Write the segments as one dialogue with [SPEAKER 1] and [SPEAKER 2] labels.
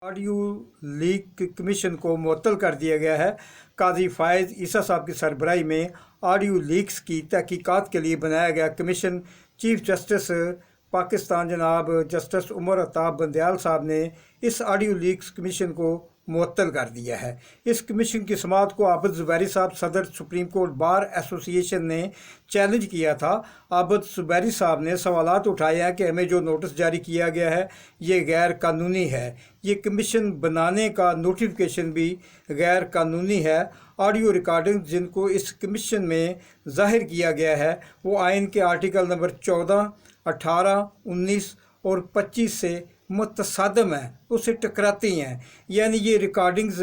[SPEAKER 1] Audio leak commission को मुअत्तल कर दिया गया है। काजी फायज़ ईसा साहब की सरबराही में ऑडियो लीक्स की तहकीकात के लिए बनाया गया कमीशन चीफ जस्टिस पाकिस्तान जनाब जस्टिस उमर अताब बंदयाल साहब ने इस ऑडियो लीक्स कमीशन को मुअत्तल कर दिया है। इस कमीशन की समाअत को आबिद ज़ुबैरी साहब सदर सुप्रीम कोर्ट बार एसोसिएशन ने चैलेंज किया था। आबिद ज़ुबैरी साहब ने सवालात उठाए हैं कि हमें जो नोटिस जारी किया गया है ये गैर कानूनी है, ये कमीशन बनाने का नोटिफिकेशन भी गैर कानूनी है। ऑडियो रिकॉर्डिंग जिनको इस कमीशन में ज़ाहिर किया गया है वो आइन के आर्टिकल नंबर 14, 18, 19 और 25 से मुतसादम है, उससे टकराती हैं, यानी ये रिकॉर्डिंग्स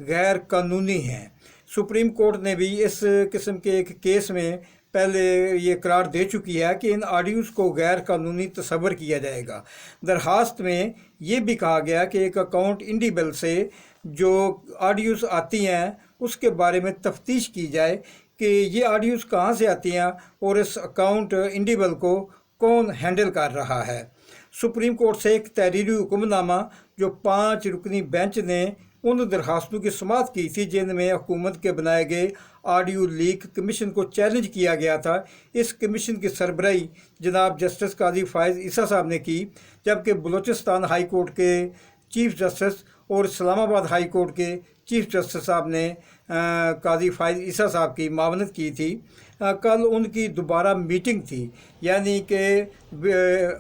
[SPEAKER 1] गैर कानूनी हैं। सुप्रीम कोर्ट ने भी इस किस्म के एक केस में पहले ये करार दे चुकी है कि इन ऑडियोज़ को गैर कानूनी तस्वर किया जाएगा। दरखास्त में ये भी कहा गया कि एक अकाउंट इंडिबल से जो ऑडियोज़ आती हैं उसके बारे में तफ्तीश की जाए कि ये ऑडियोज़ कहाँ से आती हैं और इस अकाउंट इंडिबल को कौन हैंडल कर रहा है। सुप्रीम कोर्ट से एक तहरीरी हुक्मनामा जो 5 रुकनी बेंच ने उन दरखास्तों की समाअत की थी जिनमें हुकूमत के बनाए गए ऑडियो लीक कमीशन को चैलेंज किया गया था। इस कमीशन की सरबराही जनाब जस्टिस काजी फायज़ ईसा साहब ने की, जबकि बलूचिस्तान हाई कोर्ट के चीफ जस्टिस और इस्लामाबाद हाई कोर्ट के चीफ जस्टिस साहब ने काजी फायज़ ईसा साहब की मावनत की थी। कल उनकी दोबारा मीटिंग थी, यानी कि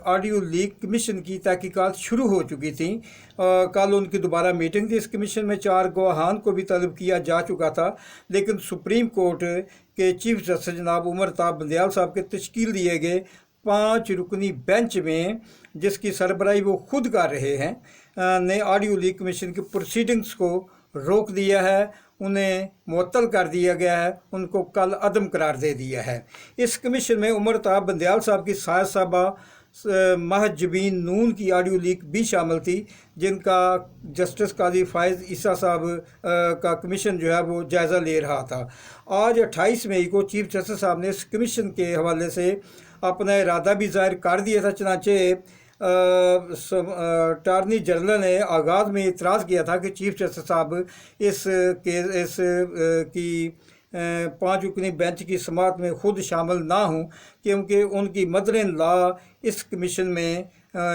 [SPEAKER 1] ऑडियो लीक कमीशन की तहकीकात शुरू हो चुकी थी। कल उनकी दोबारा मीटिंग थी। इस कमीशन में 4 गवाहान को भी तलब किया जा चुका था, लेकिन सुप्रीम कोर्ट के चीफ जस्टिस जनाब उमर अताब बंदयाल साहब के तश्कील दिए गए 5 रुकनी बेंच में, जिसकी सरबराही वो खुद कर रहे हैं, ने ऑडियो लीक कमीशन की प्रोसीडिंग्स को रोक दिया है, उन्हें मुअत्तल कर दिया गया है, उनको कल अदम करार दे दिया है। इस कमीशन में उमर अताब बंदयाल साहब की सायद साहबा महजबीन नून की ऑडियो लीक भी शामिल थी, जिनका जस्टिस काजी फायज़ ईसा साहब का कमीशन जो है वो जायज़ा ले रहा था। आज 28 मई को चीफ जस्टिस साहब ने इस कमीशन के हवाले से अपना इरादा भी ज़ाहिर कर दिया था। चनाचे अटारनी जनरल ने आगाज़ में इतराज़ किया था कि चीफ जस्टिस साहब इस की 5 रुकनी बेंच की समाअत में ख़ुद शामिल ना हों, क्योंकि उनकी मदर इन लॉ इस कमीशन में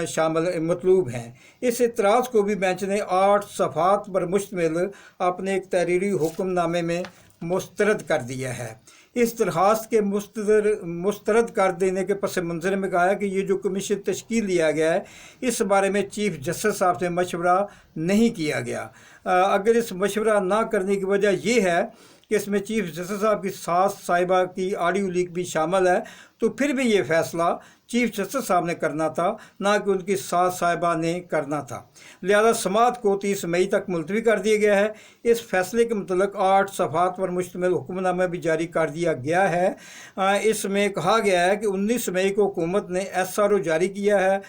[SPEAKER 1] शामिल मतलूब हैं। इस इतराज़ को भी बेंच ने 8 सफ़ात पर मुश्तमिल अपने एक तहरीरी हुक्मनामे में मुस्तरद कर दिया है। इस दरखास्त के मुस्तरद कर देने के पस मंज़र में कहा है कि ये जो कमीशन तश्कील दिया गया है इस बारे में चीफ जस्टिस साहब से मशवरा नहीं किया गया। अगर इस मशवरा ना करने की वजह यह है कि इसमें चीफ जस्टिस साहब की सास साहिबा की ऑडियो लीक भी शामिल है, तो फिर भी ये फ़ैसला चीफ जस्टिस साहब ने करना था, ना कि उनकी सास साहिबा ने करना था। लिहाजा समाअत को 30 मई तक मुलतवी कर दिया गया है। इस फैसले के मतलब 8 सफ़ात पर मुश्तमिल हुक्मनामा भी जारी कर दिया गया है। इसमें कहा गया है कि 19 मई को हुकूमत ने SRO जारी किया है,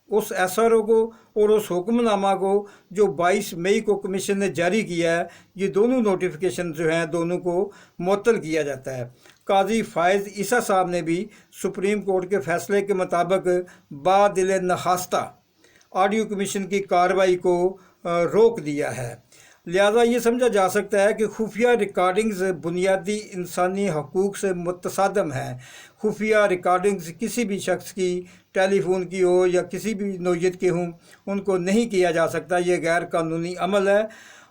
[SPEAKER 1] उस SRO को और उस हुक्मनामा को जो 22 मई को कमीशन ने जारी किया है, ये दोनों नोटिफिकेशन जो हैं दोनों को मुअत्तल किया जाता है। काजी फायज़ ईसा साहब ने भी सुप्रीम कोर्ट के फ़ैसले के मुताबिक बादिल नखास्ता ऑडियो कमीशन की कार्रवाई को रोक दिया है। लिहाजा ये समझा जा सकता है कि खुफिया रिकॉर्डिंग्स बुनियादी इंसानी हकूक़ से मुतसादम हैं। खुफिया रिकॉर्डिंग्स किसी भी शख्स की टेलीफोन की हो या किसी भी नौयत के हों, उनको नहीं किया जा सकता। ये गैर कानूनी अमल है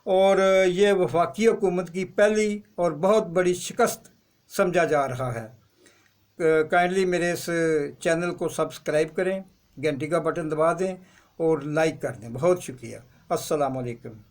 [SPEAKER 1] और ये वफाकी हुकूमत की पहली और बहुत बड़ी शिकस्त समझा जा रहा है। काइंडली मेरे इस चैनल को सब्सक्राइब करें, घंटी का बटन दबा दें और लाइक कर दें। बहुत शुक्रिया। अस्सलाम वालेकुम।